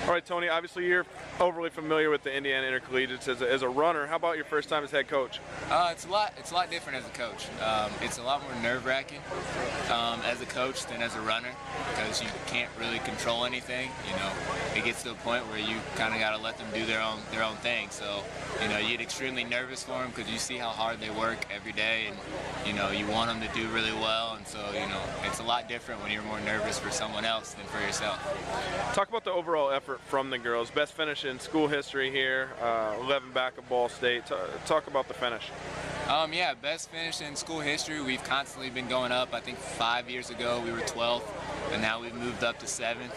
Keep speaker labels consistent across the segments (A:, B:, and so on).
A: All right, Tony, obviously you're overly familiar with the Indiana Intercollegiates as a runner. How about your first time as head coach?
B: It's a lot different as a coach. It's a lot more nerve-wracking as a coach than as a runner, because you can't really control anything. You know, it gets to a point where you kind of got to let them do their own thing. So, you know, you get extremely nervous for them because you see how hard they work every day, and you know, you want them to do really well. And so, you know, it's a lot different when you're more nervous for someone else than for yourself.
A: Talk about the overall effort from the girls. Best finish in school history here, 11 back of Ball State. Talk about the finish.
B: Yeah, best finish in school history. We've constantly been going up. I think 5 years ago we were 12th, and now we've moved up to 7th.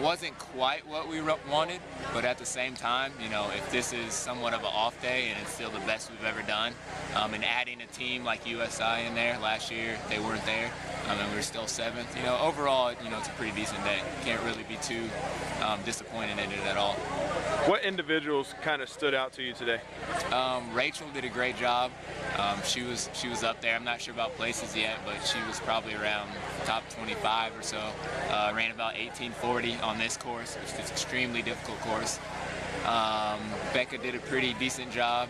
B: Wasn't quite what we wanted, but at the same time, you know, if this is somewhat of an off day and it's still the best we've ever done, and adding a team like USI in there last year, they weren't there, and we were still 7th. You know, overall, you know, it's a pretty decent day. Can't really be too disappointed in it at all.
A: What individuals kind of stood out to you today?
B: Rachel did a great job. She was up there. I'm not sure about places yet, but she was probably around top 25 or so. Ran about 18:40 on this course, which is an extremely difficult course. Becca did a pretty decent job.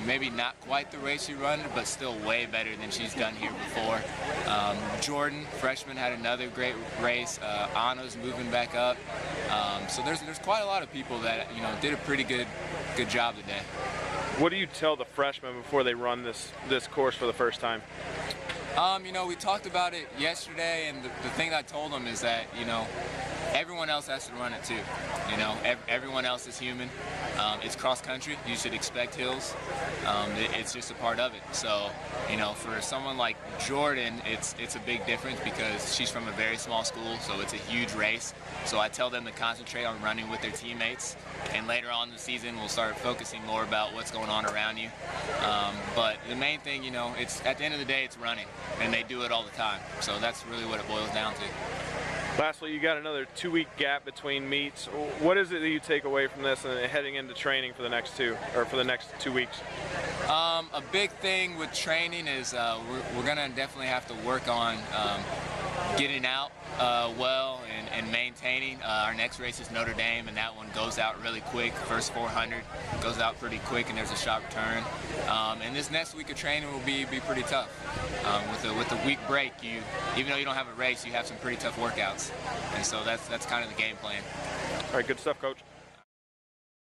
B: Maybe not quite the race she run, but still way better than she's done here before. Jordan, freshman, had another great race. Anna's moving back up. So there's quite a lot of people that, you know, did a pretty good job today.
A: What do you tell the freshmen before they run this course for the first time?
B: You know, we talked about it yesterday, and the thing I told them is that, you know, everyone else has to run it too. You know, everyone else is human. It's cross country. You should expect hills. It's just a part of it. So, you know, for someone like Jordan, it's a big difference because she's from a very small school, so it's a huge race. So I tell them to concentrate on running with their teammates, and later on in the season we'll start focusing more about what's going on around you. But the main thing, you know, it's at the end of the day, it's running, and they do it all the time. So that's really what it boils down to.
A: Lastly, you got another 2-week gap between meets. What is it that you take away from this and heading into training for the next 2 weeks?
B: A big thing with training is we're gonna definitely have to work on getting out well and maintaining. Our next race is Notre Dame, and that one goes out really quick. First 400 goes out pretty quick, and there's a sharp turn. And this next week of training will be pretty tough. With a week break, even though you don't have a race, you have some pretty tough workouts, and so that's kind of the game plan.
A: All right, good stuff, Coach.